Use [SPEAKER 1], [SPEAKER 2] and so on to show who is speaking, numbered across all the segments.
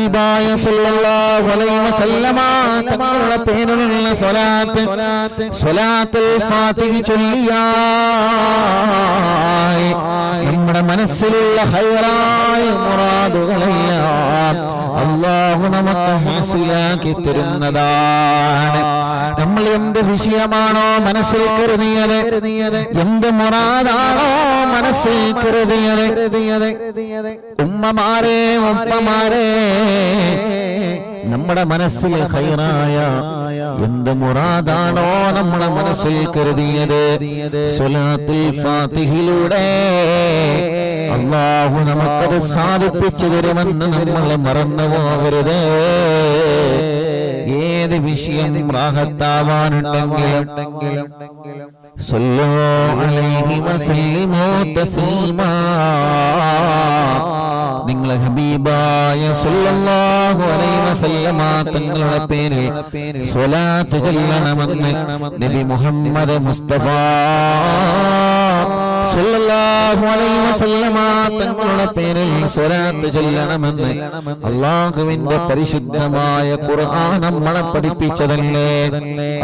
[SPEAKER 1] ഹബീബായ സല്ലല്ലാഹു അലൈഹി വസല്ലമ തങ്ങളുടെ പേരിലുള്ള സ്വലാത്തുൽ ഫാത്തിഹ ചൊല്ലിയാൽ നമ്മുടെ മനസ്സിലുള്ള ഖൈറായ മുറാദുകളെല്ലാം അല്ലാഹു നമുക്ക് ഹാസിലാക്കി തരുന്നതാണ്. നമ്മൾ എന്ത് വിഷയമാണോ മനസ്സിൽ കരുതിയത്, എന്ത് മുറാദാണോ മനസ്സിൽ കരുതിയത്, ഉമ്മമാരെ ഉപ്പമാരെ, നമ്മുടെ മനസ്സിൽ ഖൈറായ എന്ത് മുറാദാണോ നമ്മുടെ മനസ്സിൽ കരുതിയത്, സ്വലാത്തുൽ ഫാത്തിഹയിലൂടെ അല്ലാഹു നമുക്കത് സാധിപ്പിച്ചു തരുമെന്ന് നമ്മൾ മറന്നു പോകരുത്. ഏത് വിഷയം റാഹത്താവാനുണ്ടെങ്കിലും സല്ലു അലൈഹി വസല്ലിമു തസ്ലീമാ, നിങ്ങൾ ഹബീബായ സല്ലല്ലാഹു അലൈഹി വസല്ലമ തങ്ങളുടെ പേരിൽ സ്വലാത്ത് ചൊല്ലണമെന്ന് നബി മുഹമ്മദ് മുസ്തഫ സല്ലല്ലാഹു അലൈഹി വസല്ലമ തങ്ങളുടെ പേരിൽ സ്വലാത്ത് ചൊല്ലണമെന്ന് അല്ലാഹുവിന്റെ പരിശുദ്ധമായ ഖുർആൻ നമ്മളെ പഠിപ്പിച്ചതല്ലേ.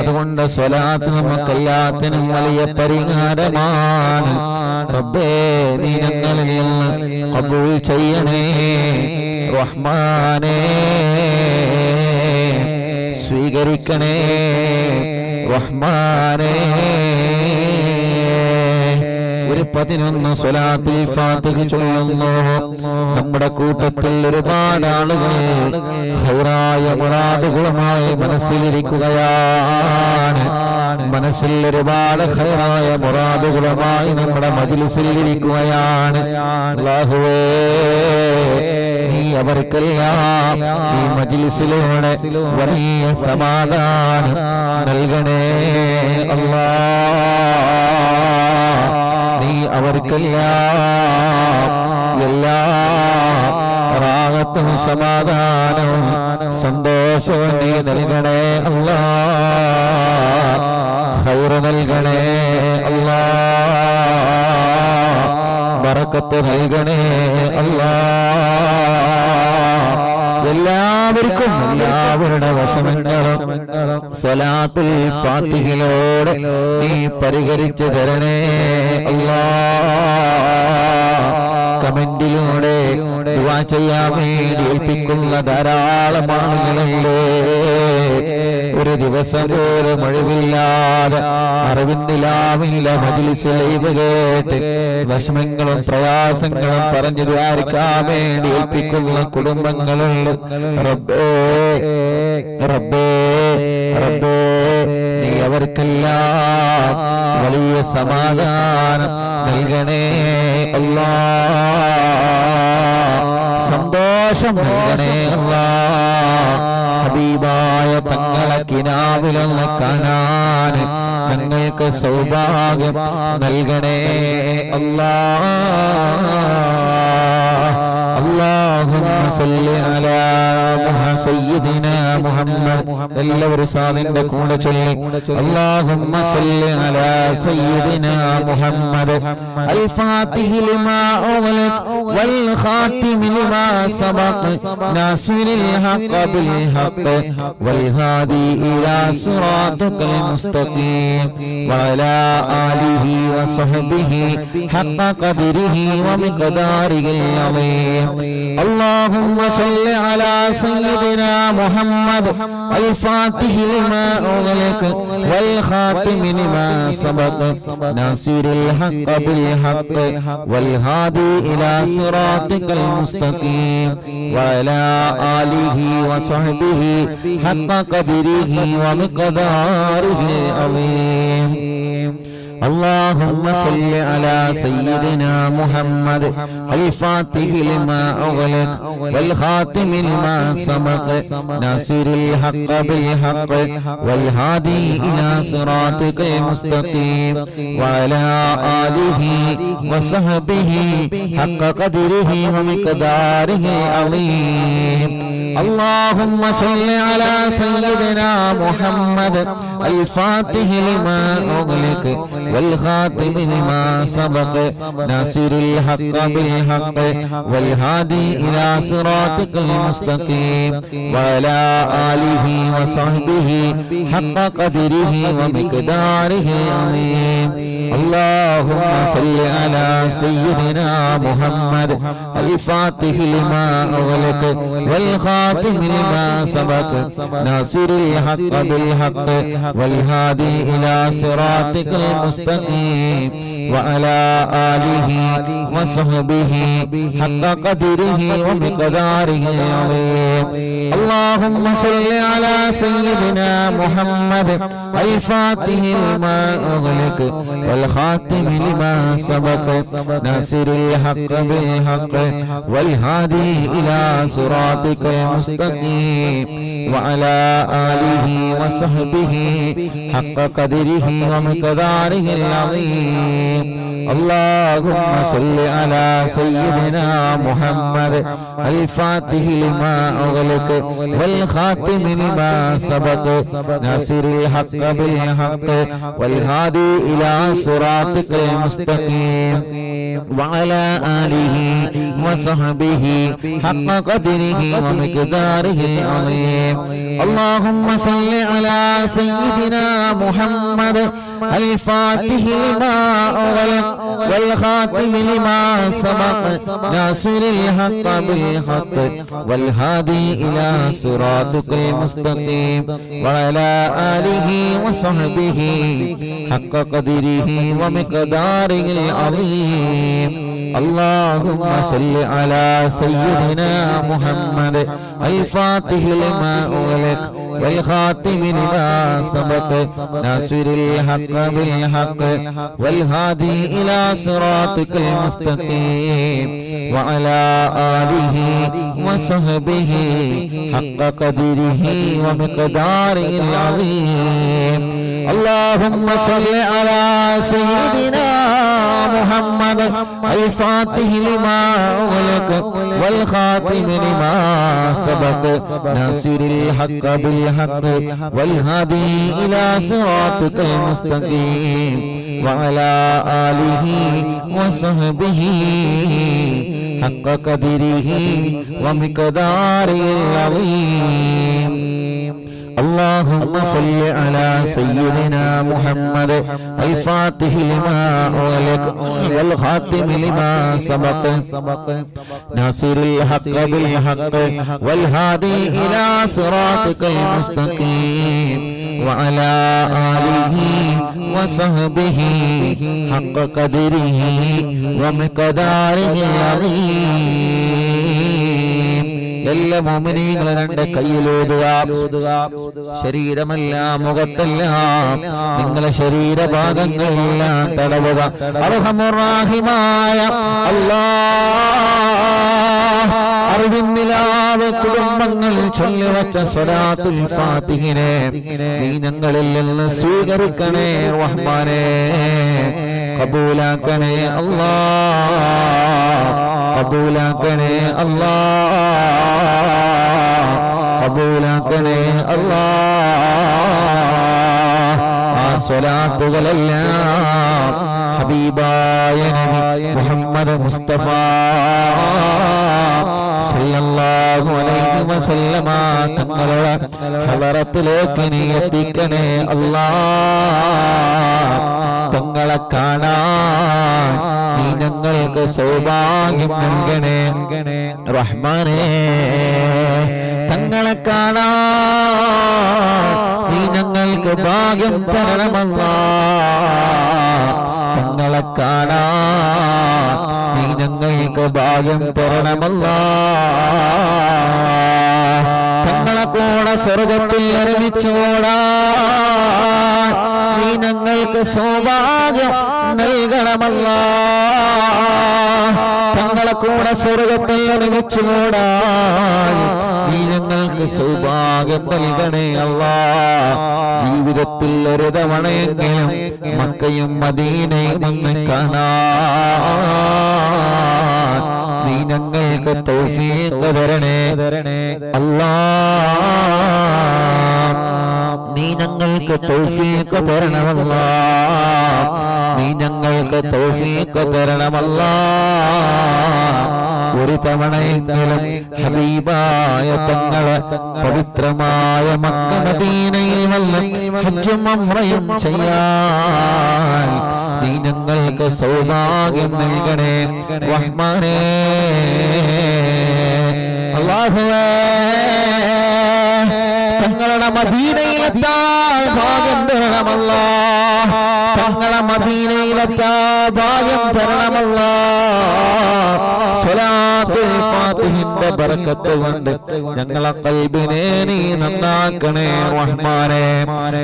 [SPEAKER 1] അതുകൊണ്ട് സ്വലാത്ത് നമുക്കെല്ലാത്തിനും വലിയ പരിഹാരമാണ്. റബ്ബേ, നീ ഞങ്ങളിൽ നിന്ന് ഖബൂൽ ചെയ്യണേ. റഹ്മാനേ, സ്വീകരിക്കണേ. റഹ്മാനേ, ഒരു 11 സ്വലാത്തുൽ ഫാത്തിഹ ചൊല്ലുന്നു. നമ്മുടെ കൂട്ടത്തിൽ ഒരുപാട് ആളുകൾ ഖൈറായ മുറാദുകളുമായി മനസ്സിലിരിക്കുകയാണ്. മനസ്സിൽ ഒരുപാട് ഖൈറായ മുറാദുകളുമായി നമ്മുടെ മജ്ലിസിൽ ഇരിക്കുകയാണ്. അല്ലാഹുവേ, നീ അവർക്കെല്ലാം ഈ മജ്ലിസിലൂടെ വലിയ സമാധാനം നൽകണേ. അല്ലാഹ്, നീ അവർക്കെല്ലാം എല്ലാ റാഹത്തും സമാധാനവും സന്തോഷവും നീ നൽകണേ. അല്ലാഹ്, ഖൈർ നൽകണേ. അല്ലാഹ്, ബറക്കത്ത് നൽകണേ. അല്ലാഹ്, എല്ലാവർക്കും എല്ലാവരുടെ വിഷമങ്ങളും സ്വലാത്തുൽ ഫാത്തിഹയിലൂടെ നീ പരിഹരിച്ചു തരണേ. അല്ലാഹ്, കമന്റിലൂടെ ദുആ ചെയ്യാൻ വേണ്ടി ഏൽപ്പിക്കുന്ന ധാരാളം ആളുകളുണ്ട്. ഒരു ദിവസം പോലും ഒഴിവില്ലാതെ അറിവിന്നിലാവില്ല മജ്ലിസ് ലൈവ് കേട്ട് വിഷമങ്ങളും പ്രയാസങ്ങളും പറഞ്ഞു ദ്വാരിക്കാൻ വേണ്ടി ഏൽപ്പിക്കുന്ന കുടുംബങ്ങളുണ്ട്. റബ്ബേ, റബ്ബേ, റബ്ബേ, നീ അവർക്കെല്ലാം വലിയ സമാധാനം നൽകണേ. അല്ലാഹ്, സന്തോഷം നൽകണേ. അല്ലാഹ്, ഹബീബായ തങ്ങളെ കിനാവിലൊന്ന് കാണാൻ ഞങ്ങൾക്ക് സൗഭാഗ്യം നൽകണേ. അല്ലാഹ്, അല്ലാഹുമ്മ സല്ലി അലാ സയ്യിദിനാ മുഹമ്മദ്. എല്ലാവരും സാദിന്റെ കൂടെ ചൊല്ലി അല്ലാഹുമ്മ സല്ലി അലാ സയ്യിദിനാ മുഹമ്മദ് അൽ ഫാത്തിഹി ലിമാ ഉഗ്ലിഖ വൽ ഖാതിമി ലിമാ സബഖ നാസിറിൽ ഹഖ് ബിൽ ഹഖ് വൽ ഹാദി ഇലാ സിറാതികൽ മുസ്തഖീം വഅലാ ആലിഹി വസഹ്ബിഹി ഹഖ ഖദ്രിഹി വമിഖ്ദാരിഹിൽ അളീം. اللهم صل على سيدنا محمد الفاتح لما أغلق والخاتم لما سبق ناصر الحق بالحق والهادي إلى صراطك المستقيم وعلى آله وصحبه حق قدره ومقداره العظيم. اللهم صل على سيدنا محمد الفاتح لما أغلق والخاتم لما سبق ناصر الحق بالحق والهادي إلى صراطك المستقيم وعلى آله وصحبه حق قدره ومقداره العظيم. اللهم صل على سيدنا محمد الفاتح لما أغلق والخاتم لما سبق ناصر الحق بالحق والهادي إلى صراطك المستقيم وعلى آله وصحبه حق قدره ومقداره العظيم اللهم صل على سيدنا محمد الفاتح لما أغلق والخاتم لما سبق ناصر الحق بالحق والهادي إلى صراطك المستقيم وعلى آله وصحبه حق قدره ومقداره العظيم اللهم صل على سيدنا محمد الفاتح لما أغلق والخاتم لما سبق ناصر الحق بالحق والهادي إلى صراطك المستقيم وعلى آله وصحبه حق قدره ومقداره العظيم اللهم صل على سيدنا محمد الفاتح لما أغلق والخاتم لما سبق ناصر الحق بالحق والهادي إلى صراطك المستقيم وعلى آله وصحبه حق قدره ومقداره العظيم اللهم صل على سيدنا محمد الفاتح لما أغلق والخاتم لما سبق ناصر الحق بالحق والهادي إلى صراطك المستقيم وعلى آله وصحبه حق قدره ومقداره العظيم اللهم صل على سيدنا محمد الفاتح لما أغلق والخاتم لما سبق ناصر الحق بالحق والهادي إلى صراطك المستقيم وعلى آله وصحبه حق قدره ومقداره العظيم اللهم صل على سيدنا محمد الفاتح لما أغلق والخاتم لما سبق ناصر الحق بالحق والهادي إلى صراطك المستقيم وعلى آله وصحبه حق قدره ومقداره العظيم اللهم صل على سيدنا محمد الفاتح لما أغلق والخاتم لما سبق ناصر الحق بالحق والهادي إلى صراطك المستقيم وعلى آله وصحبه حق قدره ومقداره العظيم എല്ലാ മുഅ്മിനീങ്ങളും രണ്ട് കൈയിലോതുക ശരീരമല്ല മുഖത്തല്ല നിങ്ങളുടെ ശരീരഭാഗങ്ങളെല്ലാം തടവുക അർഹമുർ റഹീമായ അല്ലാഹ് അറിവിന്നിലാവ് കുടുംബങ്ങൾ ചൊല്ലിവച്ച സ്വലാത്തുൽ ഫാത്തിഹിനെ നീ ഞങ്ങളിൽ നിന്ന് സ്വീകരിക്കണേ റഹ്മാനേ കബൂലാക്കണേ അല്ലാഹ് കബൂലാക്കണേ അല്ലാഹ് കബൂലാക്കണേ അല്ലാഹ് ആ സ്വലാത്തുകളെല്ലാം ഹബീബായ നബി മുഹമ്മദ് മുസ്തഫ സല്ലല്ലാഹു അലൈഹി വസല്ലമ തങ്ങളുടെ ഹളറത്തിലേക്ക് നീ എത്തിക്കണേ അല്ലാഹ് തങ്ങളെ കാണാൻ നീ ഞങ്ങൾക്ക് സൗഭാഗ്യം നൽകണേ റഹ്മാനേ തങ്ങളെ കാണാൻ നീ ഞങ്ങൾക്ക് ഭാഗ്യം തരണമല്ലാഹ് തങ്ങളെ കാണാൻ നീ ഞങ്ങൾക്ക് ഭാഗ്യം തരണമല്ലാഹ് തങ്ങളെ കൂടെ സ്വർഗ്ഗത്തിൽ ഒരുമിച്ചോടാൻ നീ ഞങ്ങൾക്ക് സൗഭാഗ്യം നൽകണമല്ലാഹ് തങ്ങളെ കൂടെ സ്വർഗ്ഗത്തിൽ ഒരുമിച്ചോടാൻ നീ ഞങ്ങൾക്ക് സൗഭാഗ്യം നൽകണേ അല്ലാഹ് ജീവിതത്തിൽ ഒരു തവണയെങ്കിലും മക്കയും മദീനയും ഒന്ന് കാണാൻ നീ ഞങ്ങൾ ഞങ്ങൾക്ക് തൗഫീഖ് തരണേ അല്ലാഹ്. നീ ഞങ്ങൾക്ക് തൗഫീഖ് തരണമല്ലാഹ്. നീ ഞങ്ങൾക്ക് തൗഫീഖ് തരണമല്ലാഹ്. ഒരു തവണയെങ്കിലും ഹബീബായ തങ്ങളെ പവിത്രമായ മക്ക മദീനയിൽ വന്ന് ഹജ്ജും ഉംറയും ചെയ്യാൻ നീ ഞങ്ങൾക്ക് സൗഭാഗ്യം നൽകണേ റഹ്മാനേ. അല്ലാഹുവേ, തങ്ങളുടെ മദീനയിലെത്താൻ ഭാഗ്യം തരണമല്ലാഹ്. തങ്ങളുടെ മദീനയിലെത്താൻ ഭാഗ്യം തരണമല്ലാഹ്. സ്വലാത്തുൽ ഫാത്തിഹിന്റെ ബറക്കത്ത് കൊണ്ട് ഞങ്ങളെ ഖൽബിനെ നീ നന്നാക്കണേ റഹ്മാനേ.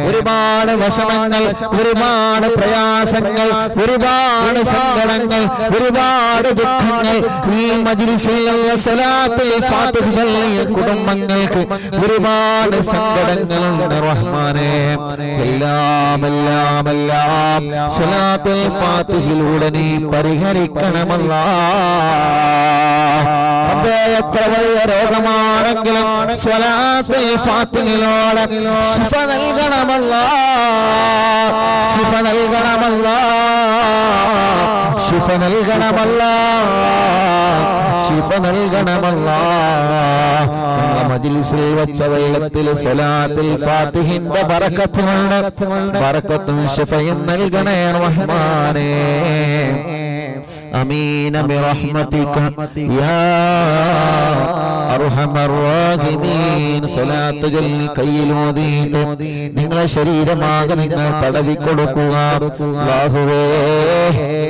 [SPEAKER 1] ഒരുപാട് വിഷമങ്ങൾ, ഒരുപാട് പ്രയാസങ്ങൾ, ഒരുപാട് സങ്കടങ്ങൾ, ഒരുപാട് ദുഃഖങ്ങൾ ഈ മജ്ലിസിലുള്ള സ്വലാത്തുൽ ഫാത്തിഹ ചൊല്ലിയ കുടുംബങ്ങൾക്ക് ഒരുപാട് സങ്കടങ്ങളുണ്ട് റഹ്മാനേ. എല്ലാം എല്ലാം എല്ലാം സ്വലാത്തുൽ ഫാത്തിഹിലൂടെ നീ പരിഹരിക്കണമല്ലാഹ്. എത്ര വലിയ രോഗമാണെങ്കിലും സ്വലാത്തുൽ ഫാത്തിഹിലൂടെ ശിഫ നൽകണമല്ലാഹ്. ശിഫ നൽകണമല്ലാഹ്. ശിഫ നൽകണമല്ലാഹ്. ശിഫ നൽകണമല്ലാഹ്. മജ്ലിസിൽ വെച്ച വെള്ളത്തിൽ സ്വലാത്തുൽ ഫാത്തിഹിന്റെ ബറക്കത്തും ശിഫയും നൽകണേ റഹ്മാനേ. آمين برحمتك يا أرحم الراحمين. صلاة جل കയ്യിലോദീൻ നിങ്ങളെ ശരീരമാകെ നിങ്ങൾ തടവി കൊടുക്കുക അല്ലാഹുവേ.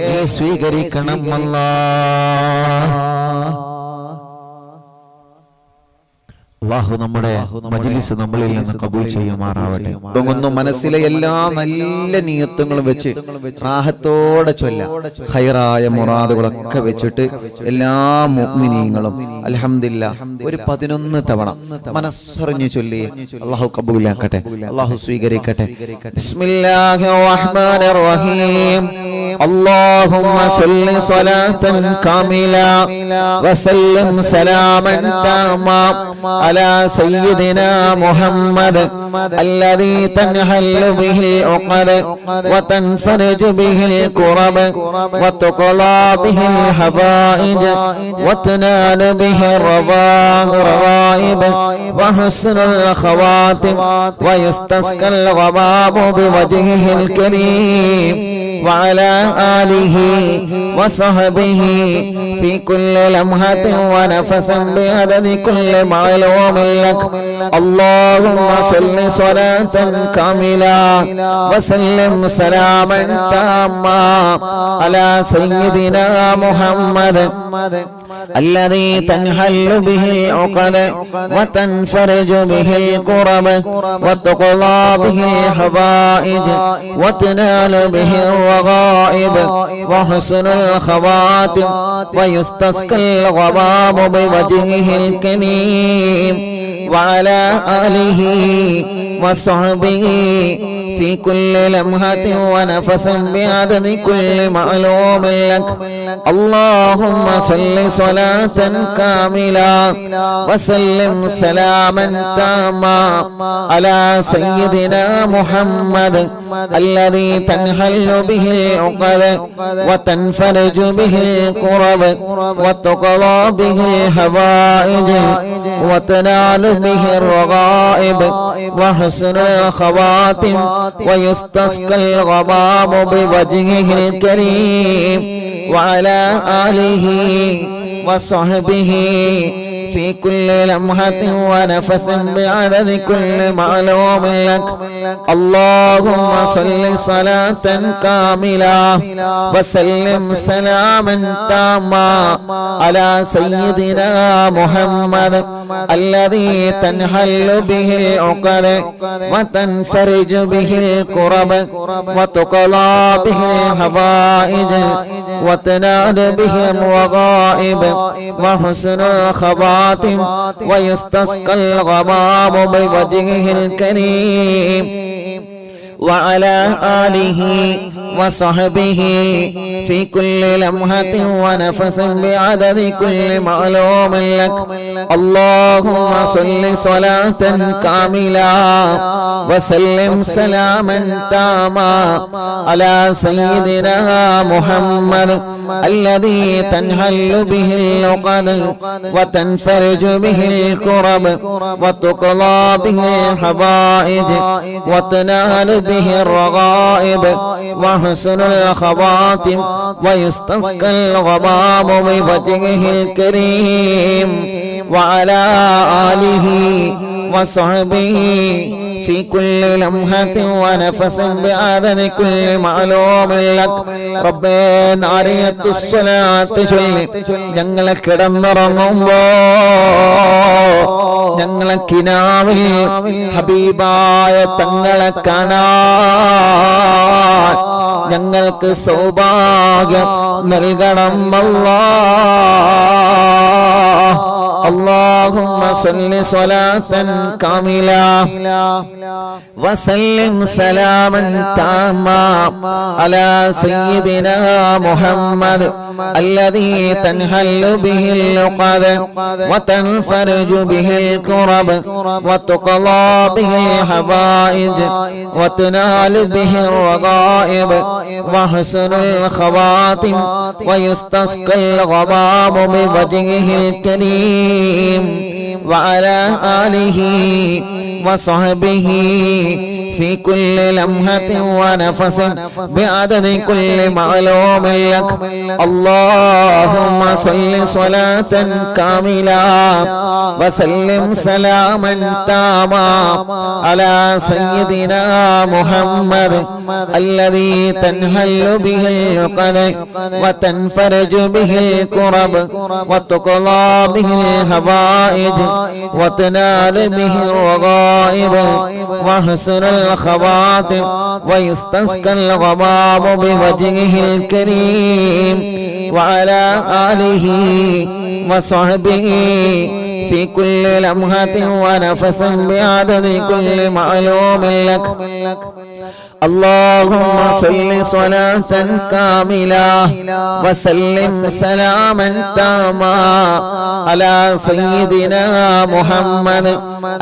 [SPEAKER 1] നീ സ്വീകരിക്കണം അല്ലാഹ്. അല്ലാഹു നമ്മുടെ മജ്ലിസ് നമ്മളിൽ നിന്ന് കബൂൽ ചെയ്യുമാറാവട്ടെ.
[SPEAKER 2] മനസ്സിലെ എല്ലാ നല്ല നിയത്തുകളും വെച്ച് റാഹത്തോടെ ചൊല്ലാം. ഖൈറായ മുറാദുകളൊക്കെ വെച്ചിട്ട് എല്ലാ മുഅ്മിനീങ്ങളും അൽഹംദുലില്ലാഹ് ഒരു 11 തവണ മനസ്സറിഞ്ഞു ചൊല്ലി അല്ലാഹു കബൂലാക്കട്ടെ, അല്ലാഹു സ്വീകരിക്കട്ടെ. ബിസ്മില്ലാഹിർ റഹ്മാനിർ റഹീം. اللهم صل صلاة كاملة وسلم سلاما تاما على سيدنا محمد الذي تنحل به العقد وتنفرج به الكرب وتقضى به الحوائج وتنال به الرغائب وحسن الخواتم ويستسقى الغمام بوجهه الكريم وعلى آله وصحبه في كل لمحة ونفس بعدد كل معلوم لك. اللهم صل صلاة كاملة وسلم سلاما تاما على سيدنا محمد الذي تنحل به العقد وتنفرج به الكرب وتقضى به الحوائج وتنال به الرغائب وحسن الخواتم ويستسقى الغمام بوجهه الكريم وعلى آله وصحبه في كل لمحة ونفس بعدد كل معلوم لك. اللهم صل صلاة كاملة وسلم سلاما تاما على سيدنا محمد الذي تنحل به العقد وتنفرج به الكرب وتقضى به الحوائج وتنال به الرغائب وحسن الخواتم ويستسقى الغمام بوجهه الكريم وعلى آله وصحبه في كل لمحة ونفس بعدد كل معلوم لك. اللهم صل صلاة كاملة وسلم سلاما تاما على سيدنا محمد الذي تنحل به العقد وتنفرج به الكرب وتقضى به الحوائج وتنال به الرغائب وحسن الخواتم ويستسقى الغمام بوجهه الكريم وعلى آله وصحبه في كل لمحة ونفس بعدد كل معلوم لك. اللهم صل صلاة كاملة وسلم سلاما تاما على سيدنا محمد الذي تنحل به العقد وتنفرج به الكرب وتقضى به الحوائج وتنال به الرغائب وحسن الخواتم ويستسقى الغمام بوجهه الكريم وعلى آله وصحبه في كل لمحة ونفس بعدد كل معلوم لك. ربേ നാരിയത്തു സ്വലാത്ത് ചൊല്ലി ഞങ്ങളെ കിടന്നുറങ്ങുമ്പോ ഞങ്ങളെ കിനാവിൽ ഹബീബായ തങ്ങളെ കാണാൻ ഞങ്ങൾക്ക് സൗഭാഗ്യം നൽകണം അല്ലാഹ്. اللهم صل صلاة كاملة وسلم سلاما تاما على سيدنا محمد الذي تنحل به العقد وتنفرج به الكرب وتقضى به الحوائج وتنال به الرغائب وحسن الخواتم ويستسقى الغمام بوجهه الكريم وعلى آله وصحبه في كل لمحة ونفس بعدد كل معلوم لك. اللهم صل صلاة كاملة وسلم سلاما تاما على سيدنا محمد الذي تنحل به العقد وتنفرج به الكرب وتقضى به الحوائج وتنال به الرغائب وحسن الخواتم ويستسقى الغمام بوجهه الكريم وعلى آله وصحبه في كل لمحة ونفس بعدد كل معلوم لك. اللهم صل صلاة كاملة وسلم سلاما تاما على سيدنا محمد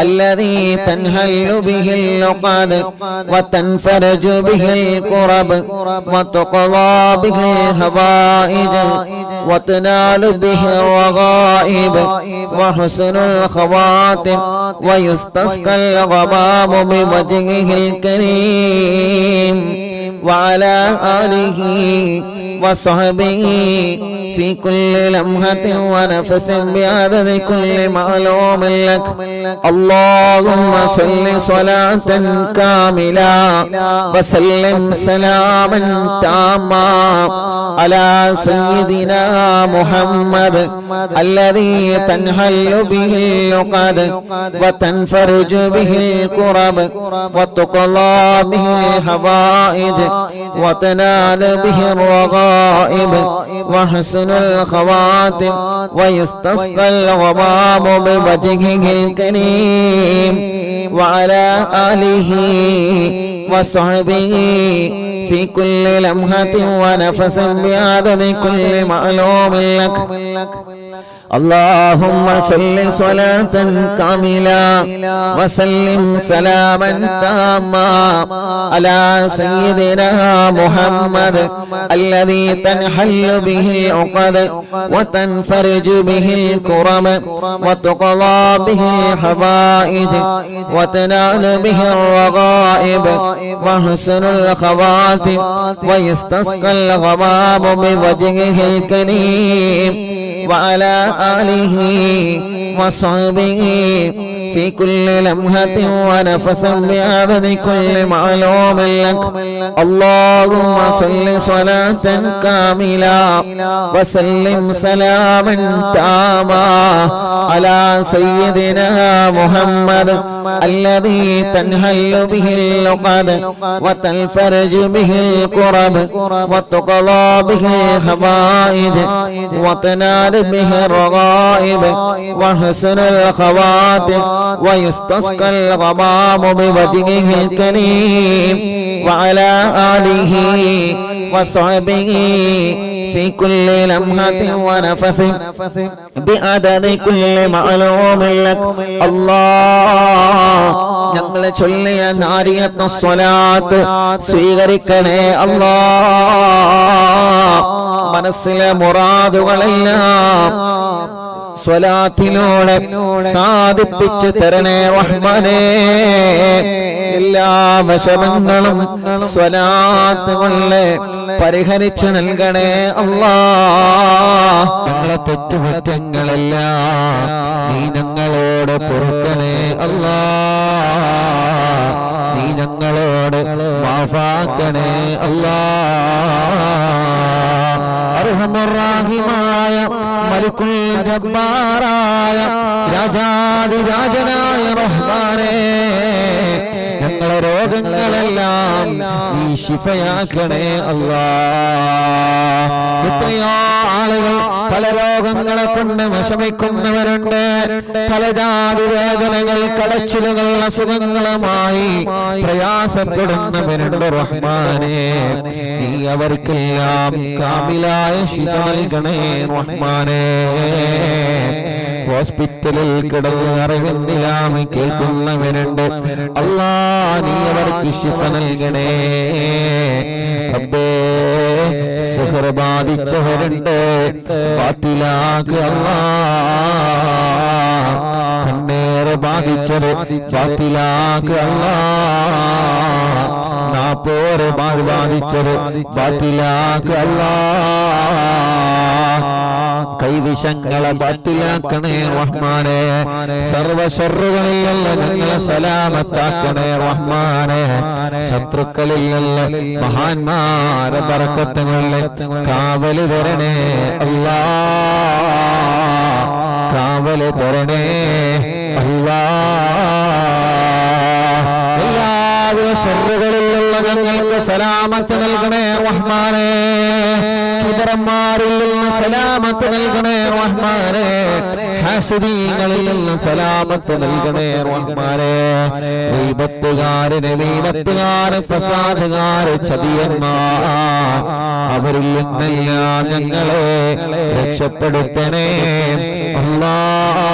[SPEAKER 2] الذي تنحل به العقد وتنفرج به الكرب وتقضى به الحوائج وتنال به الرغائب وحسن الخواتم ويستسقى الغمام بوجهه الكريم وعلى آله وصحبه في كل لمحة ونفس بعدد كل معلوم لك. اللهم صل صلاة كاملة وسلم سلاما تاما على سيدنا محمد الذي تنحل به العقد وتنفرج به الكرب وتقضى به الحوائج وتنال به الرغائب وحسن الخواتم ويستسقى الغمام بوجهه الكريم وعلى آله وصحبه في كل لمحة ونفس بعدد كل معلوم لك. اللهم صل صلاة كاملة وسلم سلاما تاما على سيدنا محمد الذي تنحل به العقد وتنفرج به الكرب وتقضى به الحوائج وتنال به الرغائب وحسن الخواتم ويستسقى الغمام بوجهه الكريم وعلى آله وصحبه في كل لمحة ونفس بعدد كل معلوم لك. اللهم صل صلاة كاملة وسلم سلاما تاما على سيدنا محمد الذي تنحل به العقد وتنفرج به الكرب وتقضى به الحوائج وتنال به الرغائب وحسن الخواتم ويستسقى الغمام بوجهه الكريم وعلى آله وصحبه في كل لمحة ونفس بعدد كل معلوم لك الله ഞങ്ങളെ ചൊല്ലിയ നാരിയത്ത് സ്വലാത്ത് സ്വീകരിക്കണേ അല്ലാഹ്. മനസ്സിലെ മുറാദുകളെല്ലാം സ്വലാത്തിലൂടെ സാധിപ്പിച്ചു തരണേ റഹ്മാനേ. എല്ലാ വിഷമങ്ങളും സ്വലാത്ത് കൊണ്ട് പരിഹരിച്ചു നൽകണേ അല്ലാഹ്.
[SPEAKER 1] ഞങ്ങളെ തെറ്റുകുറ്റങ്ങളെല്ലാം നീ ഞങ്ങളോട് പൊറുക്കണേ അല്ലാഹ്. നീ ഞങ്ങളോട് മാഫാക്കണേ അല്ലാഹ്. അർഹമുർറാഹിമായ മലിക്കുൽ ജബ്ബാറായ രാജാധിരാജനായ റഹ്മാനേ, ഞങ്ങളെ രോഗങ്ങളെല്ലാം നീ ശിഫയാക്കണേ അല്ലാഹ്. എത്രയോ ആളുകൾ പല രോഗങ്ങളെ കൊണ്ട് വിഷമിക്കുന്നവരുണ്ട്. പല ജാതി വേദനകൾ, കടച്ചിലുകൾ, അസുഖങ്ങളുമായി പ്രയാസപ്പെടുന്നവരുണ്ട് റഹ്മാനേ. നീ അവർക്കെല്ലാം കാമിലായ ശിഫ നൽകണേ റഹ്മാനേ. ഹോസ്പിറ്റലിൽ കിടന്ന് അറിവിന്ദിലാമ കേൾക്കുന്നവരുണ്ട്. അല്ലാഹ് നീ അവർക്ക് ശിഫ നൽകണേ റബ്ബേ. സിഹ്ർ ബാധിച്ചവരുണ്ട്, ബാത്തിലാക്ക് അല്ലാഹ്. കണ്ണേറ് ബാധിച്ചത് ബാത്തിലാക്ക് അല്ലാഹ്. നാപ്പോറ് ബാധിച്ചത് ബാത്തിലാക്ക് അല്ലാഹ്. കൈവിഷങ്ങളെ ബാത്തിലാക്കണേ റഹ്മാനേ. സർവശർറുകളിൽ നിന്ന് ഞങ്ങളെ സലാമത്താക്കണേ റഹ്മാനേ. ശത്രുക്കളിൽ നിന്ന് മഹാന്മാരെ ബറക്കത്തുകളിൽ കാവല് തരണേ അല്ലാഹ്. കാവല് തരണേ അല്ലാഹ്. എല്ലാവിധ ശർറുകളിൽ നിന്ന് ഞങ്ങൾക്ക് സലാമത്ത് നൽകണേ റഹ്മാനേ. കിബറന്മാരിൽ നിന്ന് സലാമത്ത് നൽകണേ റഹ്മാനേ. ഹാസിദീങ്ങളിൽ നിന്ന് സലാമത്ത് നൽകണേ റഹ്മാനേ. ഗീബത്തുകാരന് വീബത്തുകാര് ഫസാദുകാര് ചതിയന്മാർ അവരിൽ നിന്നെല്ലാം ഞങ്ങളെ രക്ഷപ്പെടുത്തണേ അല്ലാഹ്.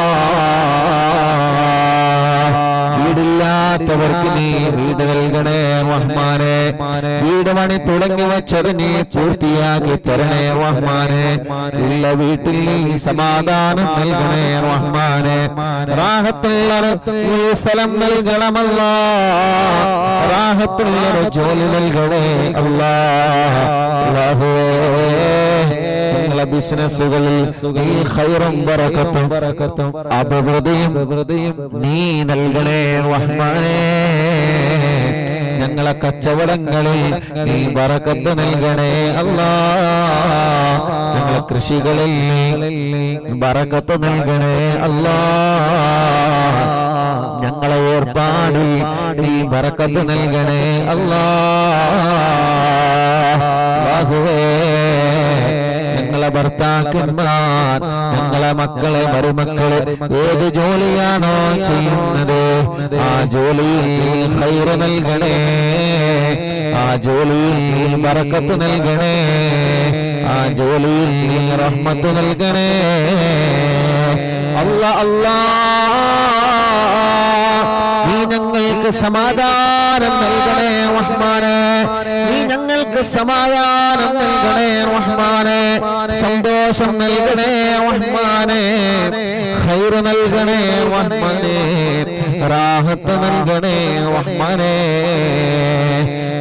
[SPEAKER 1] വീടില്ലാത്തവർക്ക് നീ വീട് നൽകണേ റഹ്മാനേ. വീട് പണി തുടങ്ങി വെച്ചത് നീ പൂർത്തിയാക്കി തരണേ റഹ്മാനേ. ഉള്ള വീട്ടിൽ നീ സമാധാനം നൽകണേ റഹ്മാനേ. റാഹത്തുള്ളൊരു സ്ഥലം നൽകണമല്ലാ. റാഹത്തുള്ളൊരു ജോലി നൽകണേ അല്ലാഹ്. ഞങ്ങളെ ബിസിനസ്സുകളിൽ നീ ഖൈറും ബറക്കത്തും അഭിവൃദ്ധിയും നീ നൽകണേ റഹ്മാനേ. ഞങ്ങളെ കച്ചവടങ്ങളിൽ നീ ബറക്കത്ത് നൽകണേ അല്ലാഹ്. ഞങ്ങളെ കൃഷികളിൽ ബറക്കത്ത് നൽകണേ അല്ലാഹ്. ഞങ്ങളെ ഏർപ്പാടിൽ നീ ബറക്കത്ത് നൽകണേ അല്ലാഹ്. ഞങ്ങളെ ഭർത്താക്കന്മാർ, ഞങ്ങളെ മക്കളെ, മരുമക്കളെ ഏത് ജോലിയാണോ ചെയ്യുന്നത് ആ ജോലിയിൽ ഖൈറ് നൽകണേ. ആ ജോലിയിൽ ബറക്കത്ത് നൽകണേ. ആ ജോലിയിൽ നീ റഹ്മത്ത് നൽകണേ അല്ലാഹ്. അല്ലാഹ് നീ ഞങ്ങൾക്ക് സമാധാനം നൽകണേ റഹ്മാനേ. നീ ഞങ്ങൾക്ക് സമാധാനം നൽകണേ റഹ്മാനേ. സന്തോഷം നൽകണേ റഹ്മാനേ. ഖൈർ നൽകണേ റഹ്മാനേ. റാഹത്ത് നൽകണേ റഹ്മാനേ.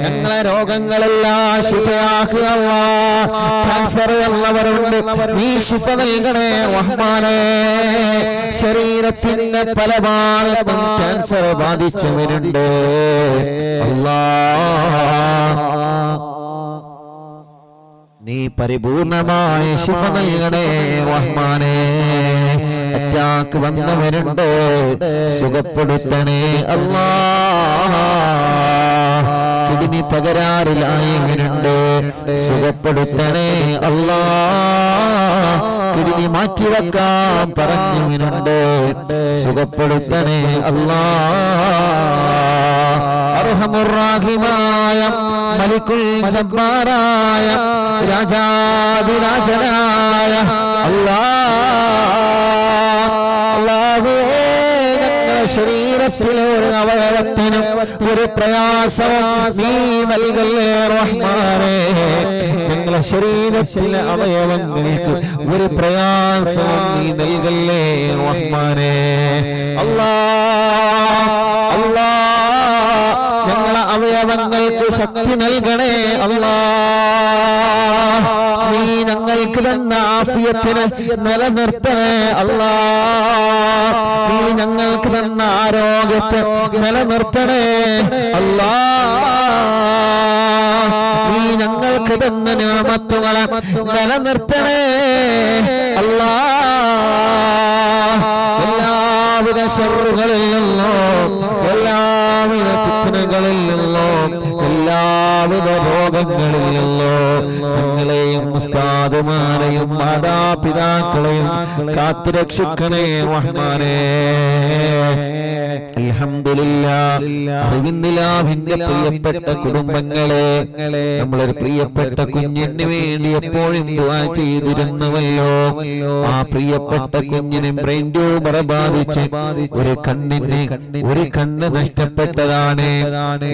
[SPEAKER 1] ഞങ്ങളെ രോഗങ്ങളെല്ലാം ശിഫയാക്കുക അല്ലാഹ്. ക്യാൻസർ ഉള്ളവരുണ്ട്, നീ ശിഫ നൽകണേ റഹ്മാനേ. ശരീരത്തിന്റെ പല ഭാഗത്തും ക്യാൻസർ ബാധിച്ചവരുണ്ട് അല്ലാഹ്. നീ പരിപൂർണമായ ശിഫ നൽകണേ റഹ്മാനേ. അറ്റാക്ക് വന്നവരുണ്ട്, സുഖപ്പെടുത്തണേ അല്ലാഹ്. കിഡ്നി തകരാറിലായവരുണ്ട്, സുഖപ്പെടുത്തണേ അല്ലാഹ്.
[SPEAKER 2] കിഡ്നി മാറ്റിവെക്കാൻ പറഞ്ഞവനുണ്ട്, സുഖപ്പെടുത്തണേ അല്ലാ. അർഹമുർ-റാഹിമായ മലിക്കുൽ ജബ്ബാറായ രാജാധിരാജനായ അല്ലാഹുവേ, ഞങ്ങളുടെ ശരീരത്തിലെ ഒരു അവയവത്തിനും ഒരു പ്രയാസവും നീ നൽകല്ലേ റഹ്മാനേ. ഞങ്ങളുടെ ശരീരത്തിലെ അവയവങ്ങൾക്ക് ഒരു പ്രയാസവും നീ നൽകല്ലേ റഹ്മാനേ. അല്ലാഹ് ഞങ്ങളെ അവയവങ്ങൾക്ക് ശക്തി നൽകണേ അല്ലാഹ്. നീ ഞങ്ങൾക്ക് തന്ന ആഫിയത്തിനെ നിലനിർത്തണേ അല്ലാഹ്. നീ ഞങ്ങൾക്ക് തന്ന ആരോഗ്യത്തെ നിലനിർത്തണേ അല്ലാഹ്. നീ ഞങ്ങൾക്ക് തന്ന നിഅമത്തുകളെ നിലനിർത്തണേ അല്ലാഹ്. എല്ലാവിധ ശർറുകളിൽ നിന്നും എല്ലാവിധ ഫിത്നകളിൽ നിന്നും എല്ലാവിധ രോഗങ്ങളിൽ നിന്നും ഞങ്ങളെയും ഉസ്താദുമാരെയും മാതാപിതാക്കളെയും കാത്തുരക്ഷിക്കണേ റഹ്മാനേ. അൽഹംദുലില്ലാഹ്, അറിവിന്ദിലാവിന്റെ പ്രിയപ്പെട്ട കുടുംബങ്ങളെ, നമ്മളൊരു പ്രിയപ്പെട്ട കുഞ്ഞിന് വേണ്ടി എപ്പോഴും ദുആ ചെയ്തിരുന്നുവല്ലോ. ആ പ്രിയപ്പെട്ട കുഞ്ഞിന് ബ്രെയിൻ ട്യൂമർ ബാധിച്ച് ഒരു കണ്ണ് നഷ്ടപ്പെട്ടതാണ്.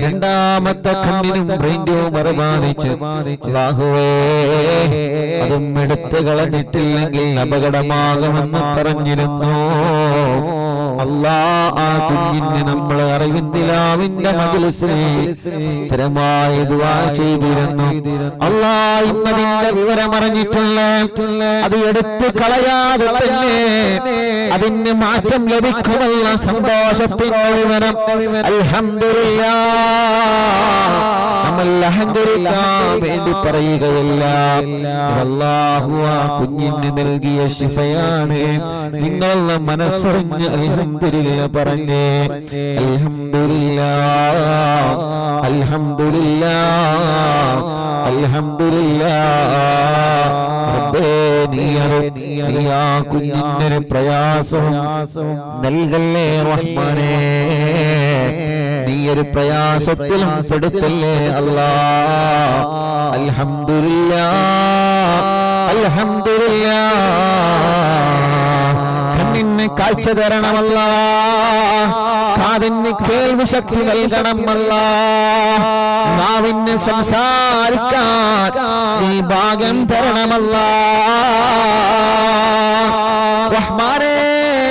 [SPEAKER 2] രണ്ടാമത്തെ കണ്ണിനും ബ്രെയിൻ ട്യൂമർ ബാധിച്ച് അല്ലാഹുവേ, അതും എടുത്തു കളഞ്ഞിട്ടില്ലെങ്കിൽ അപകടമാകുമെന്ന് പറഞ്ഞിരുന്നു. അല്ലാഹ്, ആ കുഞ്ഞിന് നമ്മൾ അറിവിന്ദിലാവിന്റെ മജ്‌ലിസിൽ സ്ഥിരമായി ദുആ ചെയ്തിരുന്നു. അല്ലാഹ്, ഇന്നതിന്റെ വിവരം അറിഞ്ഞിട്ടുള്ള അത് എടുത്തു കളയാതെ തന്നെ അതിന് മാറ്റം ലഭിക്കുമെന്ന സന്തോഷത്തിന്റെ വിവരം അൽഹംദുലില്ലാഹ് നമ്മൾ അഹങ്കരിക്കാൻ വേണ്ടി പറയുകയില്ല. അല്ലാഹു ആ കുഞ്ഞിന് നൽകിയ ശിഫയാണ്. നിങ്ങൾ മനസ്സറിഞ്ഞ് അൽഹംദുലില്ലാഹ് പറഞ്ഞേ. അൽഹംദുലില്ലാഹ്, അൽഹംദുലില്ലാഹ്, അൽഹംദുലില്ലാഹ്. റബ്ബേ, നീ ആ കുഞ്ഞിന് പ്രയാസം നൽകല്ലേ റഹ്മാനേ. നീ ഒരു പ്രയാസത്തിലും പെടുത്തല്ലേ അല്ലാഹ്. അൽഹംദുലില്ലാഹ്, അൽഹംദുലില്ലാഹ്. കണ്ണിന് കാഴ്ച തരണമല്ലാഹ്, കാതിന് കേൾവി ശക്തി നൽകണമല്ലാഹ്, നാവിന് സംസാരിക്കാൻ നീ ഭാഗ്യം തരണമല്ലാഹ്. റഹ്മാനേ,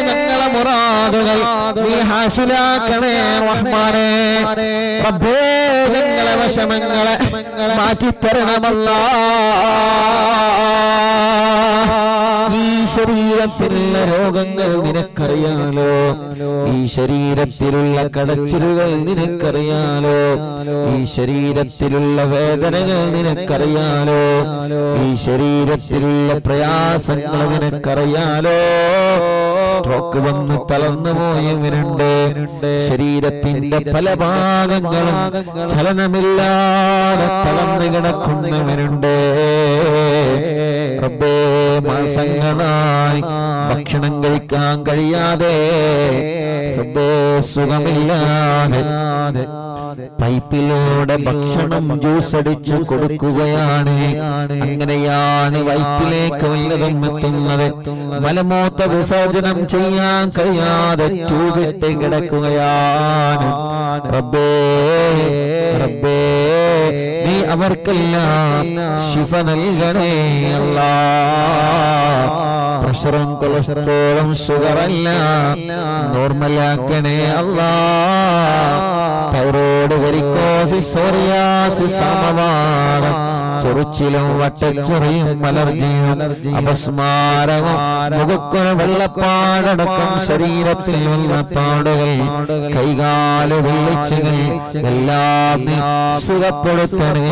[SPEAKER 2] ഞങ്ങളെ മുറാദുകൾ നീ ഹാസിലാക്കണേ റഹ്മാനേ. റബ്ബേ, ഞങ്ങളെ വിഷമങ്ങളെ മാറ്റിത്തരണമല്ലാഹ്. ഈ ശരീരത്തിലുള്ള രോഗങ്ങൾ നിനക്കറിയാലോ, ഈ ശരീരത്തിലുള്ള കടച്ചിലുകൾ നിനക്കറിയാലോ, ഈ ശരീരത്തിലുള്ള വേദനകൾ നിനക്കറിയാലോ, ഈ ശരീരത്തിലുള്ള പ്രയാസങ്ങൾ നിനക്കറിയാലോ. സ്ട്രോക്ക് വന്ന് തളർന്നു പോയവരുണ്ട്, ശരീരത്തിന്റെ പല ഭാഗങ്ങളും ചലനമില്ലാതെ തളർന്നു കിടക്കുന്നവരുണ്ട്. റബ്ബേ, മാസങ്ങളായി ഭക്ഷണം കഴിക്കാൻ കഴിയാതെ, റബ്ബേ, സുഖമില്ലാതെ പൈപ്പിലൂടെ ഭക്ഷണം ജ്യൂസ് അടിച്ചു കൊടുക്കുകയാണ്. അങ്ങനെയാണ് വയറ്റിലേക്ക് വല്ലതും എത്തുന്നത്. മലമൂത്ര വിസർജനം ചെയ്യാൻ കഴിയാതെ ട്യൂബിട്ട് കിടക്കുകയാണ്. റബ്ബേ, റബ്ബേ, നീ അവർക്കെല്ലാം ശിഫ നൽകണേ അല്ലാഹ്. പ്രഷറും കൊളസ്ട്രോളും ഷുഗറല്ല നോർമലാക്കണേ അല്ലാഹ്. തൈറോയ്ഡ്, വെരിക്കോസിസ്, സോറിയാസിസ്, സമവാദം, ചൊറിച്ചിലും വട്ടച്ചൊറിയും അലർജിയും അപസ്മാരവും മുഖക്കുര വെള്ളപ്പാടടക്കം ശരീരത്തിൽ വെള്ളപ്പാടുകൾ, കൈകാല് വെള്ളിച്ചുകൾ എല്ലാം നീ സുഖപ്പെടുത്തണേ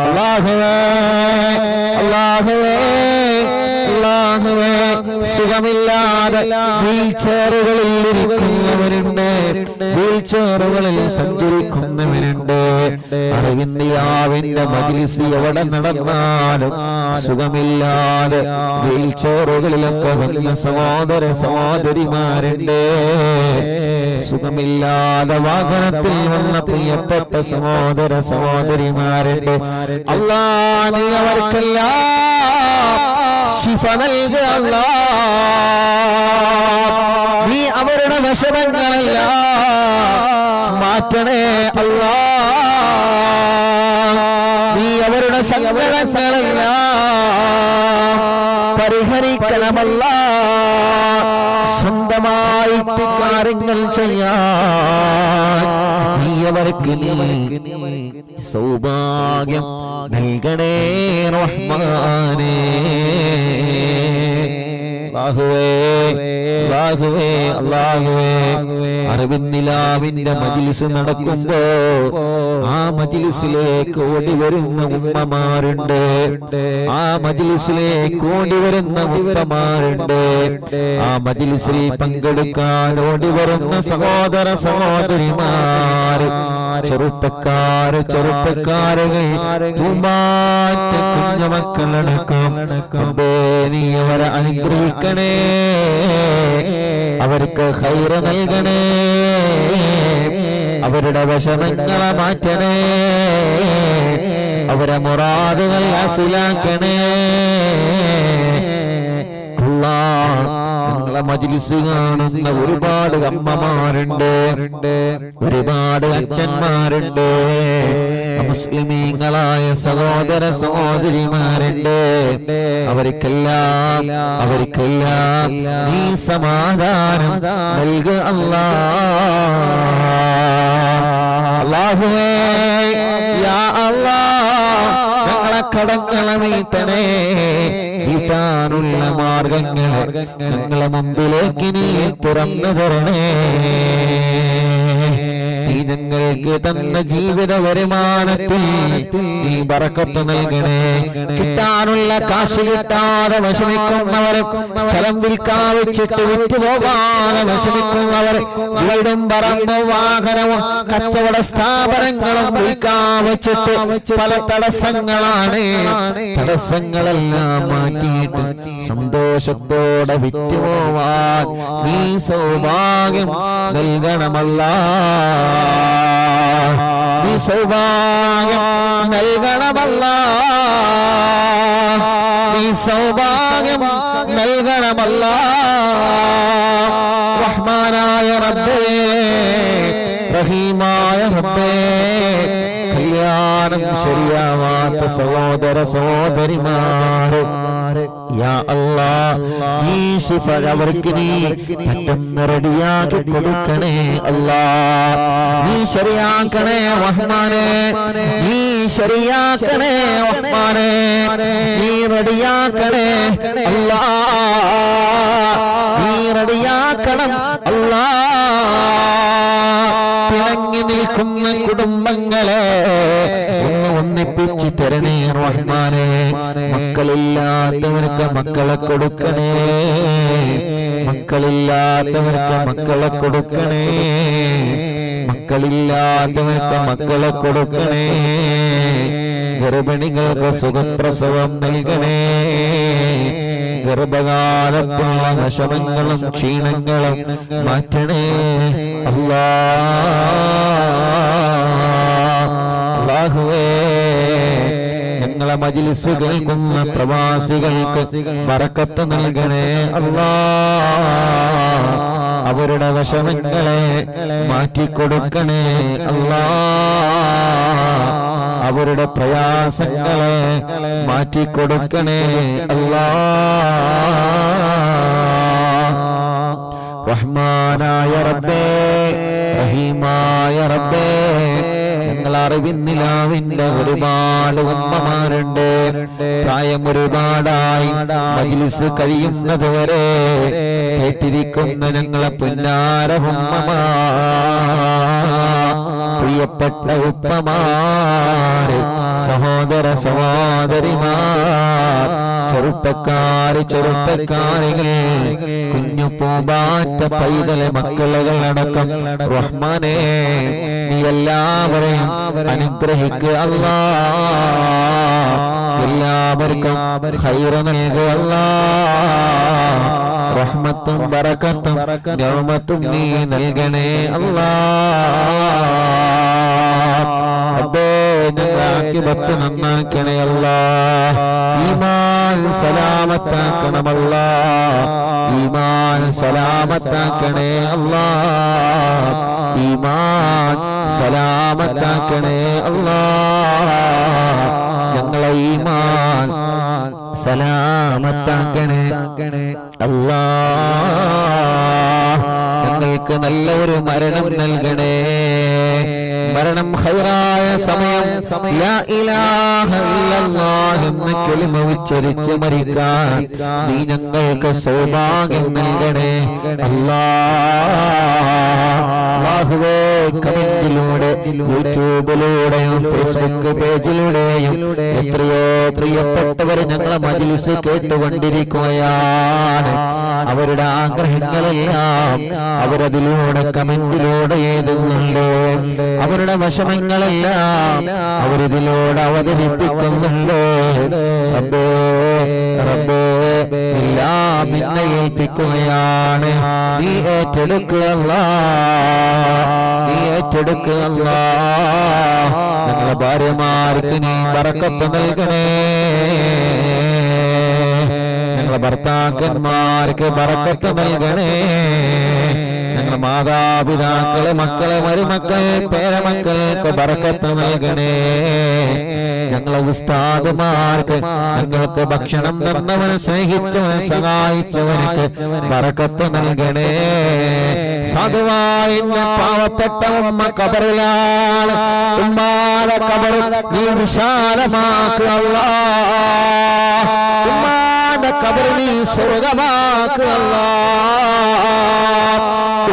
[SPEAKER 2] അല്ലാഹുവേ, അല്ലാഹുവേ, അല്ലാഹുവേ. സുഖമില്ലാതെ വീൽ ചെയറുകളിൽ ഇരിക്കുന്നവരുണ്ട്, വീൽ ചെയറുകളിൽ സഞ്ചരിക്കുന്നവരുണ്ട്. അറിവിന്ദിയാവിന്റെ മജ്‌ലിസ് എവിടെ നടന്നാലും സുഖമില്ലാതെ വീൽ ചെയറുകളിലൊക്കെ വന്ന സഹോദര സഹോദരിമാരുണ്ട്. സുഖമില്ലാതെ വാഹനത്തിൽ വന്ന പ്രിയപ്പെട്ട സഹോദര സഹോദരിമാരുണ്ട്. അല്ലാഹ് നീ അവർക്കെല്ലാം ശിഫ നൽകുക അല്ലാഹ്. നീ അവരുടെ വിഷമങ്ങളെല്ലാം മാറ്റണേ അല്ലാഹ്. നീ അവരുടെ സങ്കടങ്ങളെല്ലാം പരിഹരിക്കണമല്ലാഹ്. സ്വന്തമായിട്ട് കാര്യങ്ങൾ ചെയ്യാൻ നീ അവർക്ക് സൗഭാഗ്യം നൽകണേ റഹ്മാനേ. അല്ലാഹുവേ അല്ലാഹുവേ അറിവിന്നിലാവിന്റെ മജ്‌ലിസ് നടക്കുമ്പോ ആ മജ്‌ലിസിലേക്ക് ഓടി വരുന്ന ഉമ്മമാരുണ്ട്, ആ മജ്‌ലിസിലേക്ക് ഓടി വരുന്ന ഉപ്പമാരുണ്ട്, ആ മജ്‌ലിസിൽ പങ്കെടുക്കാൻ ഓടി വരുന്ന സഹോദര സഹോദരിമാര്, ചെറുപ്പക്കാരുകൾ, പൂമ്പാറ്റ കുഞ്ഞുമക്കളടക്കം നീ അവരെ അനുഗ്രഹിക്കണേ, അവർക്ക് ഖൈറ് നൽകണേ, അവരുടെ വിഷമങ്ങളെ മാറ്റണേ, അവരെ മുറാദുകൾ ഹാസിലാക്കണേ. ഞങ്ങളെ മജ്‌ലിസ് കാണുന്ന ഒരുപാട് അമ്മമാരുണ്ട്, ഒരുപാട് അച്ഛന്മാരുണ്ട്, മുസ്ലിമീങ്ങളായ സഹോദര സഹോദരിമാരുണ്ട്. അവർക്കെല്ലാം നീ സമാധാനം നൽകുക അല്ലാഹുവേ. യാ അല്ലാഹ് ഞങ്ങളെ കടങ്ങളെ വീട്ടണേ, വീട്ടാനുള്ള മാർഗങ്ങളെ ഞങ്ങളെ മുമ്പിലേക്ക് നീ തുറന്നു തരണേ. നീ ഞങ്ങൾക്ക് തന്ന ജീവിത വരുമാനത്തിൽ നീ ബറക്കത്ത് നൽകണേ. കിട്ടാനുള്ള കാശ് കിട്ടാതെ വിഷമിക്കുന്നവർ, സ്ഥലം വിൽക്കാൻ വെച്ചിട്ട് വിറ്റുപോകാതെ വിഷമിക്കുന്നവർ, വീടും പറമ്പും വാഹനവും കച്ചവട സ്ഥാപനങ്ങളും വിൽക്കാൻ വെച്ചിട്ട് പല തടസ്സങ്ങളാണ്. തടസ്സങ്ങളെല്ലാം മാറ്റിയിട്ട് സന്തോഷത്തോടെ വിറ്റുപോവാൻ നീ സൗഭാഗ്യം നൽകണമല്ലാഹ്. നീ സൗഭാഗ്യം നൽകണമല്ലാഹ്. നീ സൗഭാഗ്യം നൽകണമല്ലാഹ്. റഹ്മാനായ റബ്ബേ, റഹീമായ റബ്ബേ, കല്യാണം ശരിയാവാത്ത സഹോദര സഹോദരിമാരെ യാ അല്ലാഹ് നീ ശിഫ അവർക്ക് നീ പെട്ടെന്ന് റെഡിയാക്കി കൊടുക്കണേ അല്ലാഹ്. നീ ശരിയാക്കണേ റഹ്മാനേ, നീ ശരിയാക്കണേ റഹ്മാനേ, നീ റെഡിയാക്കണേ അല്ലാഹ്, നീ റെഡിയാക്കണം അല്ലാഹ്. പിണങ്ങി നിൽക്കുന്ന കുടുംബങ്ങളെ ഒന്നിപ്പിച്ച് തരണേ റഹ്മാനേ. മക്കളില്ലാത്തവർക്ക് മക്കളെ കൊടുക്കണേ, മക്കളില്ലാത്തവർക്ക് മക്കളെ കൊടുക്കണേ, മക്കളില്ലാത്തവർക്ക് മക്കളെ കൊടുക്കണേ. ഗർഭിണികൾക്ക് സുഖപ്രസവം നൽകണേ. ഗർഭകാലത്തുള്ള വിഷമങ്ങളും ക്ഷീണങ്ങളും മാറ്റണേ അല്ലാഹുവേ. ഞങ്ങളെ മജ്‌ലിസ് കേൾക്കുന്ന പ്രവാസികൾക്ക് ബറക്കത്ത് നൽകണേ അല്ലാഹ്. അവരുടെ വിഷമങ്ങളെ മാറ്റിക്കൊടുക്കണേ അല്ലാഹ്. അവരുടെ പ്രയാസങ്ങളെ മാറ്റിക്കൊടുക്കണേ അല്ലാഹ്. റഹ്മാനായ റബ്ബേ, റഹീമായ റബ്ബേ, ഞങ്ങൾ അറിവിന്നിലാവിന്റെ ഒരുപാട് ഉമ്മമാരുണ്ട്. പ്രായം ഒരുപാടായി മജ്‌ലിസ് കഴിയുന്നത് വരെ കേട്ടിരിക്കുന്ന ഞങ്ങളെ പുന്നാര ഉമ്മമാർ, പ്രിയപ്പെട്ട ഉപ്പമാര്, സഹോദര സഹോദരിമാർ, ചെറുപ്പക്കാരികൾ, കുഞ്ഞു പൂമ്പാറ്റ പൈതലെ മക്കളുകൾ അടക്കം റഹ്മാനേ നീ എല്ലാവരെയും അനുഗ്രഹിക്കുക അല്ലാഹ്. എല്ലാവർക്കും ഖൈർ നൽകുക അല്ലാഹ്. റഹ്മത്തും ബറക്കത്തും നിഅമത്തും നീ നൽകണേ അല്ലാഹ്. റബ്ബേ ഞങ്ങളുടെ ആഖിബത്ത് നന്നാക്കണേ അല്ലാഹ്. ഈമാൻ സലാമത്താക്കണം അല്ലാഹ്. ഈമാൻ സലാമത്താക്കണേ അല്ലാഹ്. ഈമാൻ സലാമത്താക്കണേ അല്ലാഹ്. ഞങ്ങളെ ഈമാൻ സലാമത്താക്കണേ അല്ലാഹ്. ഞങ്ങൾക്ക് നല്ല ഒരു മരണം നൽകണേ. മരണം ഖൈറായ സമയം ലാ ഇലാഹ ഇല്ലല്ലാഹ് എന്ന കലിമ ഉച്ചരിച്ച് മരിക്കാൻ നീ ഞങ്ങൾക്ക് സൗഭാഗ്യം നൽകണേ അല്ലാഹുവേ. കമന്റിലൂടെ യൂട്യൂബിലൂടെയും ഫേസ്ബുക്ക് പേജിലൂടെയും എത്രയോ പ്രിയപ്പെട്ടവർ ഞങ്ങളെ മജ്‌ലിസ് കേട്ടുകൊണ്ടിരിക്കുകയാണ്. അവരുടെ ആഗ്രഹങ്ങളെല്ലാം അവരതിലൂടെ കമന്റിലൂടെ എഴുതുന്നുണ്ട്. അവരുടെ വിഷമങ്ങളെല്ലാം അവരിതിലൂടെ അവതരിപ്പിക്കുന്നുണ്ട്. റബ്ബേ റബ്ബേ എല്ലാം നിന്നെ ഏൽപ്പിക്കുകയാണ്. നീ ഏറ്റെടുക്കുക അല്ലാഹ്. നീ ഏറ്റെടുക്കുക അല്ലാഹ്. ഞങ്ങളെ ഭാര്യമാർക്ക് നീ ബറക്കത്ത് നൽകണേ. ഞങ്ങളെ ഭർത്താക്കന്മാർക്ക് ബറക്കത്ത് നൽകണേ. ഞങ്ങളുടെ മാതാപിതാക്കളെ, മക്കളെ, മരുമക്കൾ, പേരമക്കൾക്ക് ബറക്കത്ത് നൽകണേ. ഞങ്ങളെ ഉസ്താദുമാർക്ക്, ഞങ്ങൾക്ക് ഭക്ഷണം തന്നവൻ, സ്നേഹിച്ചവൻ, സഹായിച്ചവനക്ക് ബറക്കത്ത് നൽകണേ. സാധുവായ പാവപ്പെട്ട ഉമ്മ ഖബറിലാണ്. ഉമ്മാടെ ഖബർ നീ വിശാലമാക്കുക അല്ലാഹ്. ഉമ്മാടെ ഖബർ നീ സ്വർഗ്ഗമാക്കുക അല്ലാഹ്.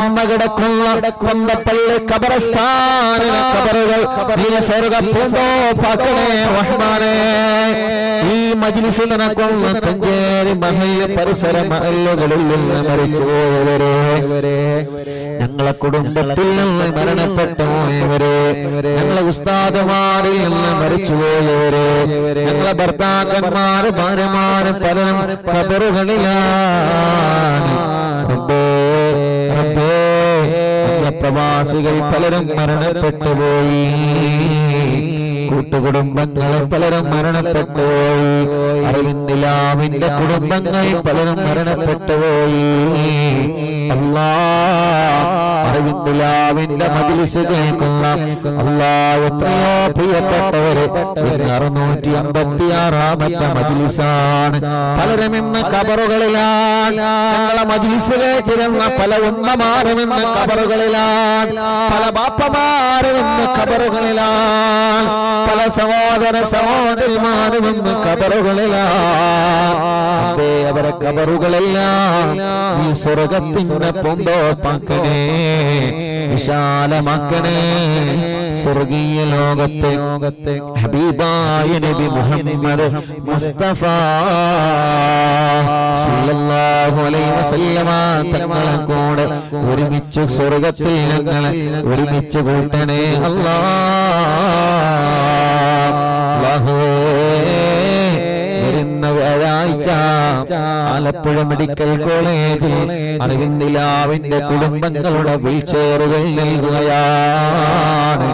[SPEAKER 2] ഉമ്മ കിടക്കുന്ന കൊന്തപ്പള്ളി ഖബർസ്ഥാനിലെ ഖബറുകൾ നീ സ്വർഗ്ഗപൂന്തോപ്പാക്കണേ റഹ്മാനേ. ഈ മജ്‌ലിസിൽ നടക്കുന്ന തഞ്ചേരി മഹല്ല് പരിസര മഹല്ലുകളിൽ നിന്ന് മരിച്ചുപോയവരെ, ഞങ്ങളെ കുടുംബത്തിൽ നിന്ന് മരണപ്പെട്ടു പോയവരെ, ഞങ്ങളെ ഉസ്താദുമാരിൽ നിന്ന് മരിച്ചുപോയവരെ, ഞങ്ങളെ ഭർത്താക്കന്മാര്, ഭാര്യമാര് പലരും ഖബറുകളിലാണ്. പ്രവാസികൾ പലരും മരണപ്പെട്ടുപോയി. കൂട്ടുകുടുംബങ്ങൾ പലരും മരണപ്പെട്ടുപോയി. അറിവിന്ദിലാവിന്റെ കുടുംബങ്ങൾ പലരും മരണപ്പെട്ടുപോയി. അല്ലാഹ് അറിവിന്ദിലാവിന്റെ മജ്‌ലിസ് കേൾക്കുന്ന അല്ലാഹ് എത്രയോ പ്രിയപ്പെട്ടവരെ 656ാമത്തെ മജ്‌ലിസാണ്. പലരും ഇന്ന് ഖബറുകളിലാണ്. ഞങ്ങളെ മജ്‌ലിസ് കേട്ടിരുന്ന പല ഉമ്മമാരും ഇന്ന് ഖബറുകളിലാണ്. പല ബാപ്പമാരും ഇന്ന് ഖബറുകളിലാണ്. പല സഹോദര സഹോദരിമാരും ഇന്ന് ഖബറുകളിലാണ്. അവരെ ഖബറുകളെല്ലാം ഈ സ്വർഗ്ഗത്തിന്റെ പൂന്തോപ്പാക്കണേ, വിശാലമാക്കണേ. സ്വർഗീയ ലോകത്തെ ഹബീബായ നബി മുഹമ്മദ് മുസ്തഫ സല്ലല്ലാഹു അലൈഹി വസല്ലമ തങ്ങളെ കൂടെ ഒരുമിച്ച് സ്വർഗ്ഗത്തിൽ ഞങ്ങളെ ഒരുമിച്ച് കൂട്ടണേ അല്ലാഹ്. വരുന്ന വ്യാഴാഴ്ച ആലപ്പുഴ മെഡിക്കൽ കോളേജിൽ അറിവിന്ദിലാവിന്റെ കുടുംബങ്ങളുടെ വീൽചെയറുകൾ നൽകുകയാണ്.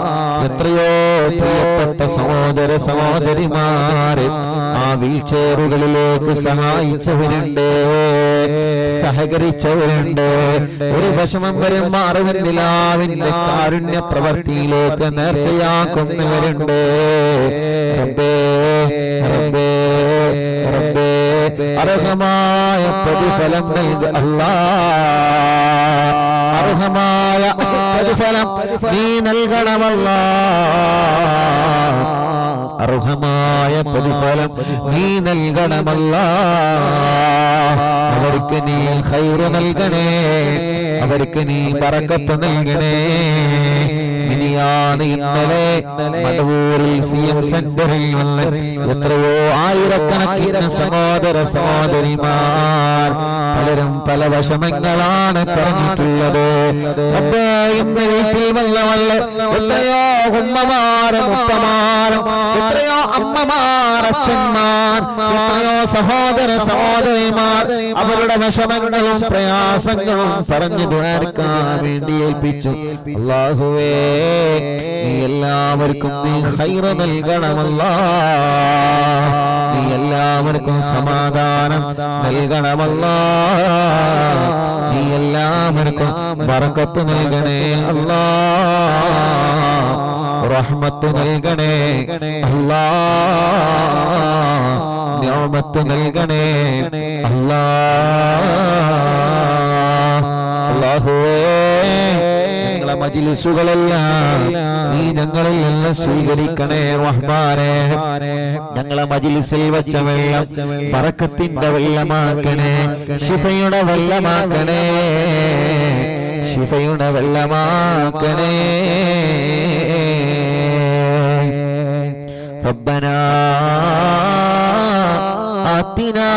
[SPEAKER 2] എത്രയോ പ്രിയപ്പെട്ട സഹോദര സഹോദരിമാരെ ആ വീൽചെയറുകളിലേക്ക് സഹായിച്ചവരുണ്ട്, സഹകരിച്ചവരുണ്ട്. ഒരു വിഷമം വരുമ്പോൾ അറിവിന്ദിലാവിന്റെ കാരുണ്യ പ്രവൃത്തിയിലേക്ക് നേർച്ചയാക്കുന്നവരുണ്ട്. റബ്ബേ റബ്ബേ റബ്ബേ അർഹമായ പ്രതിഫലം നൽകുക അല്ലാഹ്. അർഹമായ പ്രതിഫലം നീ നൽകണമല്ലാഹ്. അർഹമായ പ്രതിഫലം നീ നൽകണമല്ലാഹ്. അവർക്ക് നീ ഖൈർ നൽകണേ, അവർക്ക് നീ ബറക്കത്ത് നൽകണേ. ഇനി ഇനിയാണ് ഇന്നലെ മടവൂരിൽ CM സെന്ററിൽ വന്ന് എത്രയോ ആയിരക്കണക്കിന് സഹോദര സഹോദരിമാർ പലരും പല വിഷമങ്ങളാണ് പറഞ്ഞിട്ടുള്ളത്. ഇന്ന് വീട്ടിൽ വല്ല എത്രയോ ഉമ്മമാരും ഉപ്പമാരും എത്രയോ അമ്മമാർ അച്ഛന്മാർ എത്രയോ സഹോദര സഹോദരിമാർ അവരുടെ വിഷമങ്ങളും പ്രയാസങ്ങളും പറഞ്ഞു ദ്വാരക്കാൻ വേണ്ടി ഏൽപ്പിച്ചു. അല്ലാഹുവേ നീ എല്ലാവർക്കും നീ ഖൈറ് നൽകണമല്ലാ, നീ എല്ലാവർക്കും സമാധാനം നൽകണമല്ലാ, നീ എല്ലാവർക്കും ബറക്കത്ത് നൽകണേ അല്ലാ, റഹ്മത്ത് നൽകണേ അല്ലാ, നിഅമത്ത് നൽകണേ അല്ലാ. അല്ലാഹുവേ ഞങ്ങളെ മജ്‌ലിസുകളെല്ലാം നീ ഞങ്ങളിൽ നിന്ന് സ്വീകരിക്കണേ റഹ്മാനേ. ഞങ്ങളെ മജ്‌ലിസിൽ വെച്ച വെള്ളം ബറക്കത്തിന്റെ വെള്ളമാക്കണേ, ശിഫയുടെ വെള്ളമാക്കണേ, ശിഫയുടെ വെള്ളമാക്കണേ. റബ്ബനാ ആതിനാ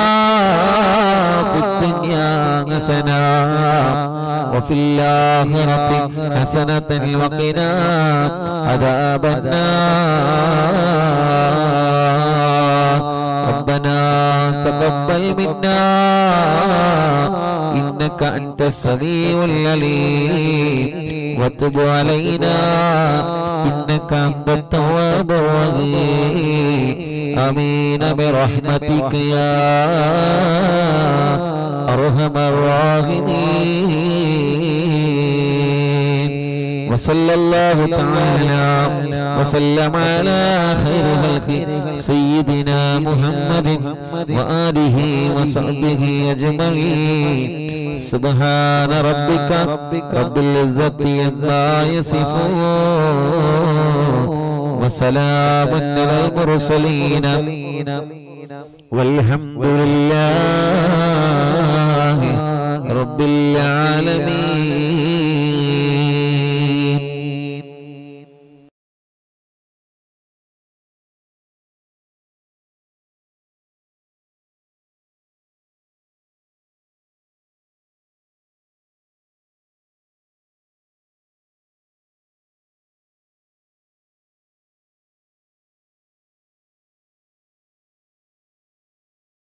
[SPEAKER 2] ഫിദ്ദുനിയാ ഹസന وفي الآخرة حسنة وقنا عذاب النار. ربنا تقبل منا إنك أنت السميع العليم وتب علينا إنك أنت التواب الرحيم. آمين برحمتك يا أرحم الراحمين. وصلى الله تعالى وسلم على خير خلق سيدنا محمد وآله وصحبه أجمعين. سبحان ربك رب العزة عما يصفون وسلام على المرسلين والحمد لله